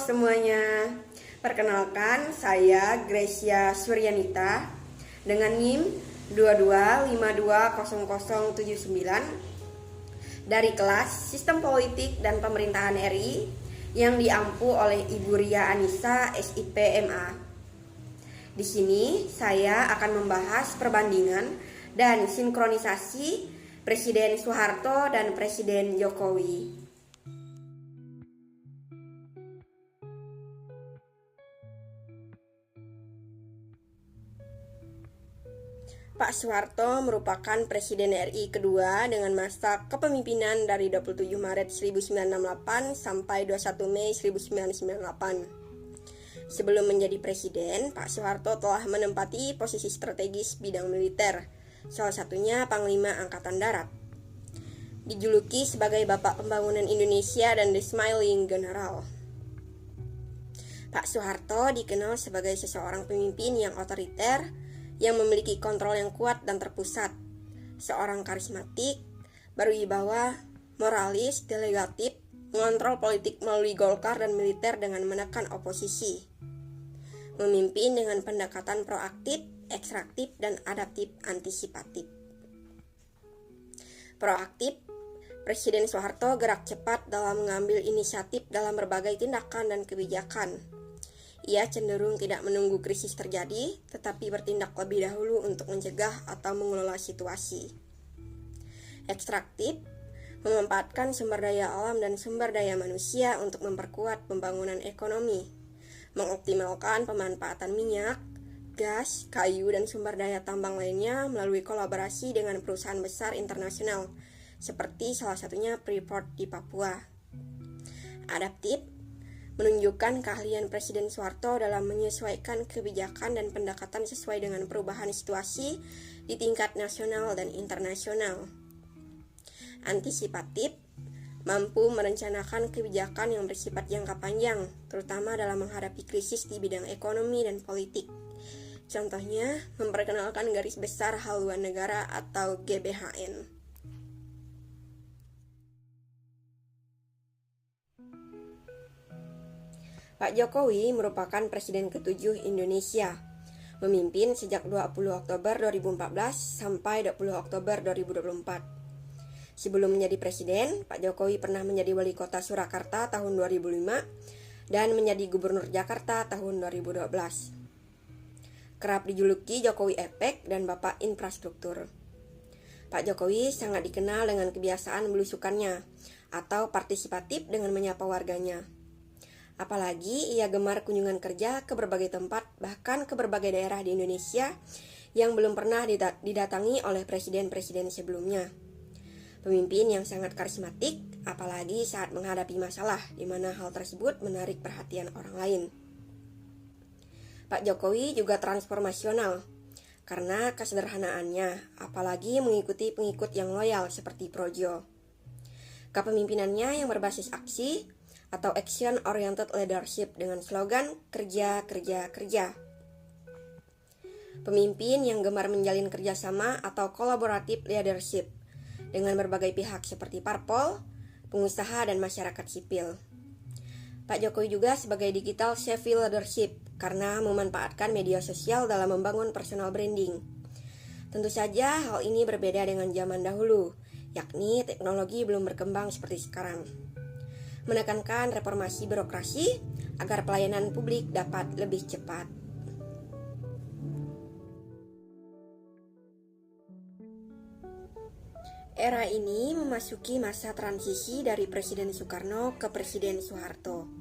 semuanya, perkenalkan saya Gracia Suryanita dengan NIM 22520079 dari kelas Sistem Politik dan Pemerintahan RI yang diampu oleh Ibu Ria Anissa SIP MA. Di sini saya akan membahas perbandingan dan sinkronisasi Presiden Soeharto dan Presiden Jokowi. Pak Soeharto merupakan Presiden RI kedua dengan masa kepemimpinan dari 27 Maret 1968 sampai 21 Mei 1998. Sebelum menjadi presiden, Pak Soeharto telah menempati posisi strategis bidang militer, salah satunya Panglima Angkatan Darat. Dijuluki sebagai Bapak Pembangunan Indonesia dan The Smiling General. Pak Soeharto dikenal sebagai seseorang pemimpin yang otoriter, yang memiliki kontrol yang kuat dan terpusat, seorang karismatik, berwibawa, moralis, delegatif, mengontrol politik melalui Golkar dan militer dengan menekan oposisi, memimpin dengan pendekatan proaktif, ekstraktif, dan adaptif antisipatif. Proaktif, Presiden Soeharto gerak cepat dalam mengambil inisiatif dalam berbagai tindakan dan kebijakan. Ia cenderung tidak menunggu krisis terjadi, tetapi bertindak lebih dahulu untuk mencegah atau mengelola situasi. Ekstraktif, memanfaatkan sumber daya alam dan sumber daya manusia untuk memperkuat pembangunan ekonomi, mengoptimalkan pemanfaatan minyak, gas, kayu, dan sumber daya tambang lainnya melalui kolaborasi dengan perusahaan besar internasional, seperti salah satunya Freeport di Papua. Adaptif, menunjukkan keahlian Presiden Soeharto dalam menyesuaikan kebijakan dan pendekatan sesuai dengan perubahan situasi di tingkat nasional dan internasional. Antisipatif, mampu merencanakan kebijakan yang bersifat jangka panjang, terutama dalam menghadapi krisis di bidang ekonomi dan politik. Contohnya, memperkenalkan garis besar haluan negara atau GBHN. Pak Jokowi merupakan Presiden ke-7 Indonesia, memimpin sejak 20 Oktober 2014 sampai 20 Oktober 2024. Sebelum menjadi Presiden, Pak Jokowi pernah menjadi Wali Kota Surakarta tahun 2005 dan menjadi Gubernur Jakarta tahun 2012. Kerap dijuluki Jokowi Epek dan Bapak Infrastruktur. Pak Jokowi sangat dikenal dengan kebiasaan belusukannya atau partisipatif dengan menyapa warganya. Apalagi ia gemar kunjungan kerja ke berbagai tempat, bahkan ke berbagai daerah di Indonesia yang belum pernah didatangi oleh presiden-presiden sebelumnya. Pemimpin yang sangat karismatik, apalagi saat menghadapi masalah, di mana hal tersebut menarik perhatian orang lain. Pak Jokowi juga transformasional, karena kesederhanaannya, apalagi mengikuti pengikut yang loyal seperti Projo. Kepemimpinannya yang berbasis aksi, atau Action Oriented Leadership dengan slogan kerja, kerja, kerja. Pemimpin yang gemar menjalin kerjasama atau collaborative leadership dengan berbagai pihak seperti parpol, pengusaha, dan masyarakat sipil. Pak Jokowi juga sebagai digital savvy leadership karena memanfaatkan media sosial dalam membangun personal branding. Tentu saja hal ini berbeda dengan zaman dahulu, yakni teknologi belum berkembang seperti sekarang. Menekankan reformasi birokrasi agar pelayanan publik dapat lebih cepat. Era ini memasuki masa transisi dari Presiden Soekarno ke Presiden Soeharto.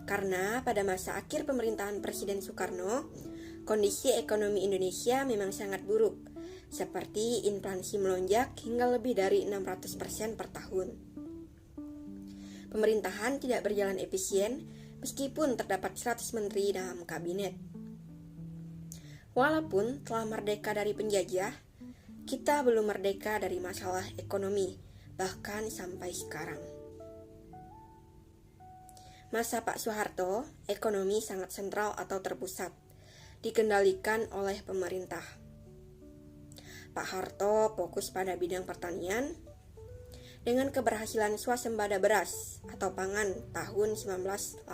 Karena pada masa akhir pemerintahan Presiden Soekarno, kondisi ekonomi Indonesia memang sangat buruk, seperti inflasi melonjak hingga lebih dari 600% per tahun. Pemerintahan tidak berjalan efisien meskipun terdapat 100 menteri dalam kabinet. Walaupun telah merdeka dari penjajah, kita belum merdeka dari masalah ekonomi, bahkan sampai sekarang. Masa Pak Soeharto, ekonomi sangat sentral atau terpusat, dikendalikan oleh pemerintah. Pak Harto fokus pada bidang pertanian, dengan keberhasilan swasembada beras atau pangan tahun 1984.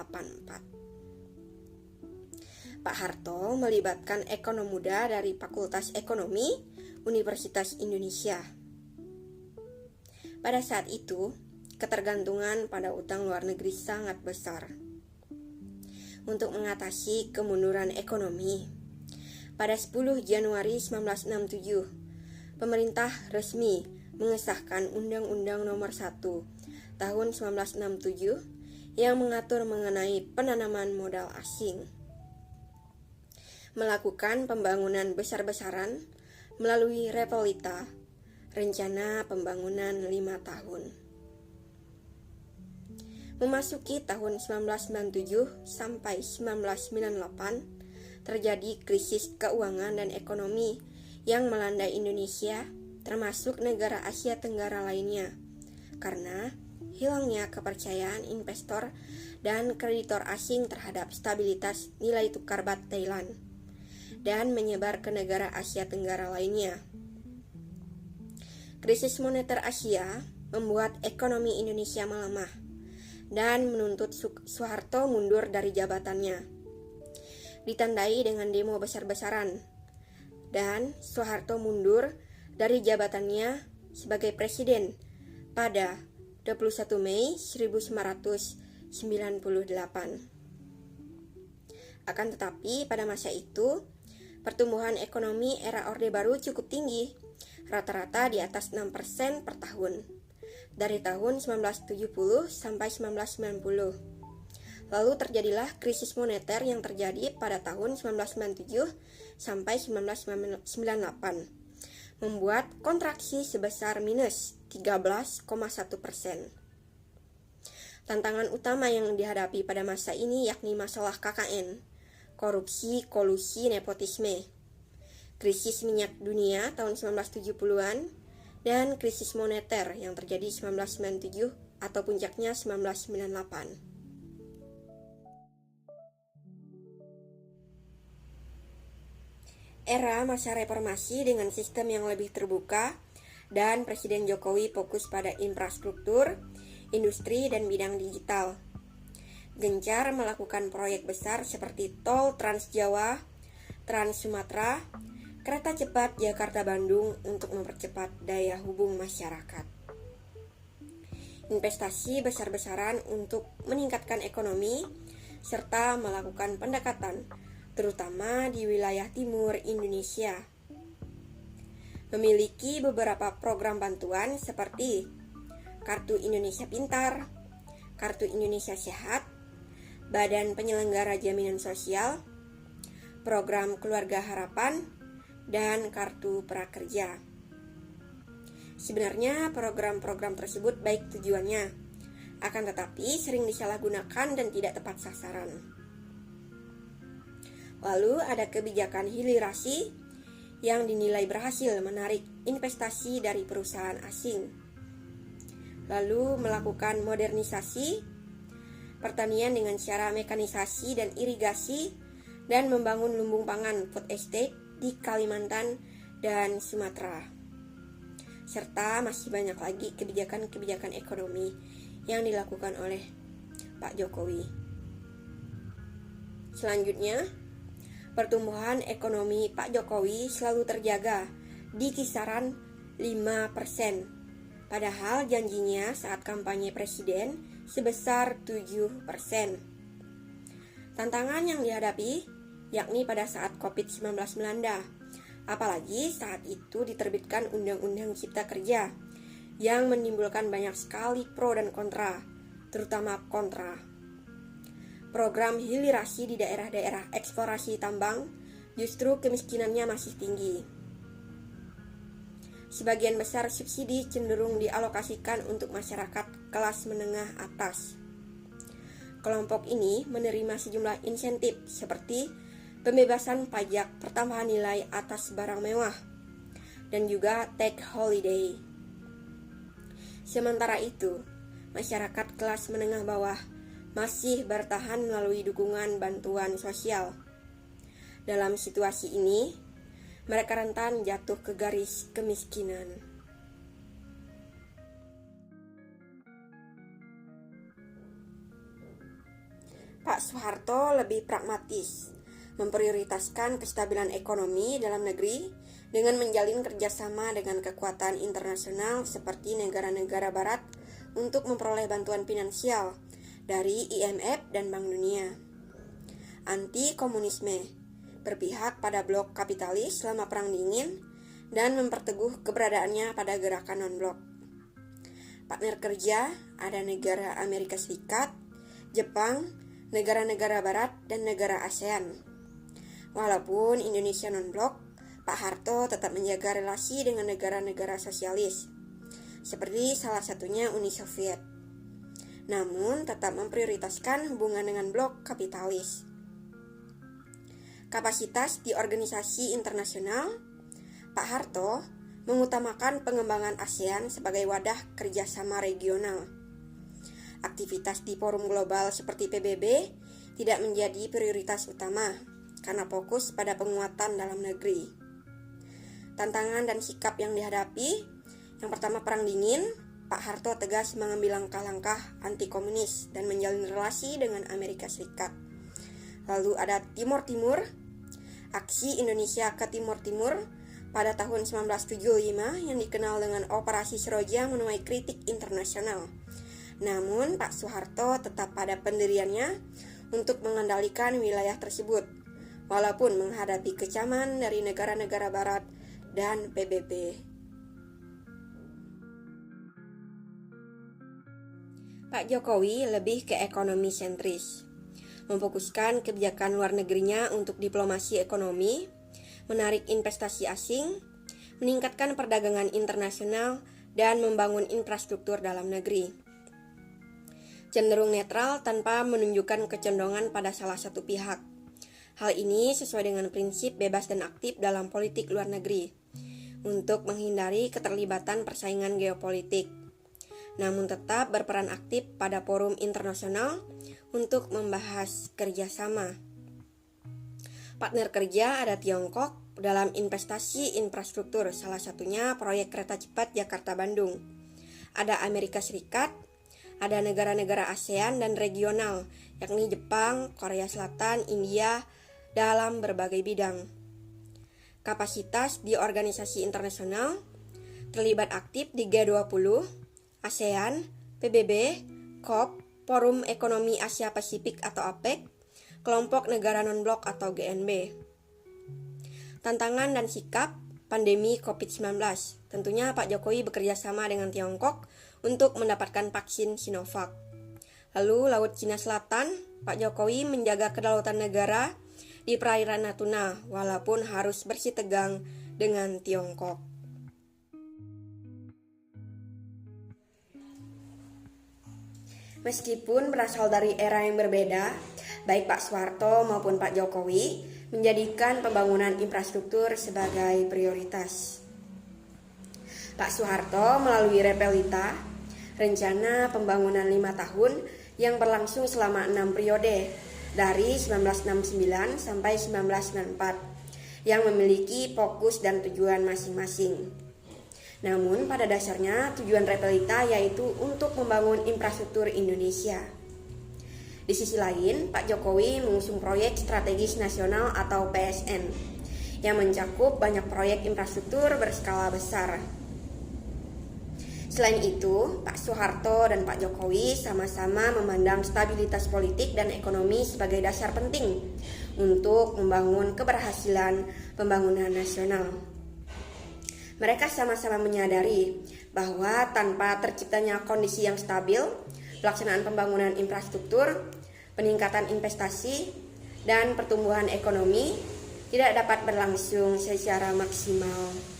Pak Harto melibatkan ekonom muda dari Fakultas Ekonomi Universitas Indonesia. Pada saat itu, ketergantungan pada utang luar negeri sangat besar. Untuk mengatasi kemunduran ekonomi, pada 10 Januari 1967, pemerintah resmi mengesahkan Undang-Undang Nomor 1 Tahun 1967 yang mengatur mengenai penanaman modal asing. Melakukan pembangunan besar-besaran melalui Repolita, rencana pembangunan 5 tahun. Memasuki tahun 1997 sampai 1998, terjadi krisis keuangan dan ekonomi yang melanda Indonesia, termasuk negara Asia Tenggara lainnya, karena hilangnya kepercayaan investor dan kreditor asing terhadap stabilitas nilai tukar baht Thailand, dan menyebar ke negara Asia Tenggara lainnya. Krisis moneter Asia membuat ekonomi Indonesia melemah dan menuntut Soeharto mundur dari jabatannya. Ditandai dengan demo besar-besaran, dan Soeharto mundur dari jabatannya sebagai presiden pada 21 Mei 1998. Akan tetapi pada masa itu, pertumbuhan ekonomi era Orde Baru cukup tinggi, rata-rata di atas 6% per tahun, dari tahun 1970 sampai 1990. Lalu terjadilah krisis moneter yang terjadi pada tahun 1997 sampai 1998, membuat kontraksi sebesar minus 13,1%. Tantangan utama yang dihadapi pada masa ini yakni masalah KKN, korupsi, kolusi, nepotisme, krisis minyak dunia tahun 1970-an, dan krisis moneter yang terjadi 1997 atau puncaknya 1998. Era masa reformasi dengan sistem yang lebih terbuka dan Presiden Jokowi fokus pada infrastruktur, industri, dan bidang digital. Gencar melakukan proyek besar seperti tol Trans Jawa, Trans Sumatera, kereta cepat Jakarta-Bandung untuk mempercepat daya hubung masyarakat. Investasi besar-besaran untuk meningkatkan ekonomi, serta melakukan pendekatan, terutama di wilayah timur Indonesia. Memiliki beberapa program bantuan seperti Kartu Indonesia Pintar, Kartu Indonesia Sehat, Badan Penyelenggara Jaminan Sosial, Program Keluarga Harapan, dan Kartu Prakerja. Sebenarnya program-program tersebut baik tujuannya, akan tetapi sering disalahgunakan dan tidak tepat sasaran. Lalu ada kebijakan hilirisasi yang dinilai berhasil menarik investasi dari perusahaan asing. Lalu melakukan modernisasi pertanian dengan cara mekanisasi dan irigasi, dan membangun lumbung pangan food estate di Kalimantan dan Sumatera. Serta masih banyak lagi kebijakan-kebijakan ekonomi yang dilakukan oleh Pak Jokowi. Selanjutnya, pertumbuhan ekonomi Pak Jokowi selalu terjaga di kisaran 5%, padahal janjinya saat kampanye presiden sebesar 7%. Tantangan yang dihadapi yakni pada saat COVID-19 melanda, apalagi saat itu diterbitkan Undang-Undang Cipta Kerja yang menimbulkan banyak sekali pro dan kontra, terutama kontra. Program hilirisasi di daerah-daerah eksplorasi tambang justru kemiskinannya masih tinggi. Sebagian besar subsidi cenderung dialokasikan untuk masyarakat kelas menengah atas. Kelompok ini menerima sejumlah insentif seperti pembebasan pajak pertambahan nilai atas barang mewah, dan juga tax holiday. Sementara itu, masyarakat kelas menengah bawah masih bertahan melalui dukungan bantuan sosial. Dalam situasi ini, mereka rentan jatuh ke garis kemiskinan. Pak Soeharto lebih pragmatis, memprioritaskan kestabilan ekonomi dalam negeri dengan menjalin kerjasama dengan kekuatan internasional seperti negara-negara barat untuk memperoleh bantuan finansial dari IMF dan Bank Dunia. Anti-komunisme, berpihak pada blok kapitalis selama Perang Dingin dan memperteguh keberadaannya pada gerakan non-blok. Partner kerja ada negara Amerika Serikat, Jepang, negara-negara barat, dan negara ASEAN. Walaupun Indonesia non-blok, Pak Harto tetap menjaga relasi dengan negara-negara sosialis, seperti salah satunya Uni Soviet. Namun tetap memprioritaskan hubungan dengan blok kapitalis. Kapasitas di organisasi internasional, Pak Harto mengutamakan pengembangan ASEAN sebagai wadah kerjasama regional. Aktivitas di forum global seperti PBB tidak menjadi prioritas utama karena fokus pada penguatan dalam negeri. Tantangan dan sikap yang dihadapi, yang pertama Perang Dingin, Pak Harto tegas mengambil langkah-langkah anti-komunis dan menjalin relasi dengan Amerika Serikat. Lalu ada Timur Timur, aksi Indonesia ke Timur Timur pada tahun 1975 yang dikenal dengan Operasi Seroja menuai kritik internasional. Namun Pak Soeharto tetap pada pendiriannya untuk mengendalikan wilayah tersebut, walaupun menghadapi kecaman dari negara-negara barat dan PBB. Pak Jokowi lebih ke ekonomi sentris, memfokuskan kebijakan luar negerinya untuk diplomasi ekonomi, menarik investasi asing, meningkatkan perdagangan internasional, dan membangun infrastruktur dalam negeri. Cenderung netral tanpa menunjukkan kecondongan pada salah satu pihak. Hal ini sesuai dengan prinsip bebas dan aktif dalam politik luar negeri, untuk menghindari keterlibatan persaingan geopolitik, namun tetap berperan aktif pada forum internasional untuk membahas kerjasama. Partner kerja ada Tiongkok dalam investasi infrastruktur, salah satunya proyek kereta cepat Jakarta-Bandung. Ada Amerika Serikat, ada negara-negara ASEAN dan regional, yakni Jepang, Korea Selatan, India, dalam berbagai bidang. Kapasitas di organisasi internasional, terlibat aktif di G20, ASEAN, PBB, COP, Forum Ekonomi Asia Pasifik atau APEC, Kelompok Negara Non-Blok atau GNB. Tantangan dan sikap pandemi COVID-19. Tentunya Pak Jokowi bekerja sama dengan Tiongkok untuk mendapatkan vaksin Sinovac. Lalu Laut Cina Selatan, Pak Jokowi menjaga kedaulatan negara di perairan Natuna walaupun harus bersitegang dengan Tiongkok. Meskipun berasal dari era yang berbeda, baik Pak Soeharto maupun Pak Jokowi menjadikan pembangunan infrastruktur sebagai prioritas. Pak Soeharto melalui Repelita, rencana pembangunan 5 tahun yang berlangsung selama 6 periode, dari 1969 sampai 1994, yang memiliki fokus dan tujuan masing-masing. Namun pada dasarnya tujuan Repelita yaitu untuk membangun infrastruktur Indonesia. Di sisi lain, Pak Jokowi mengusung proyek strategis nasional atau PSN yang mencakup banyak proyek infrastruktur berskala besar. Selain itu, Pak Soeharto dan Pak Jokowi sama-sama memandang stabilitas politik dan ekonomi sebagai dasar penting untuk membangun keberhasilan pembangunan nasional. Mereka sama-sama menyadari bahwa tanpa terciptanya kondisi yang stabil, pelaksanaan pembangunan infrastruktur, peningkatan investasi, dan pertumbuhan ekonomi tidak dapat berlangsung secara maksimal.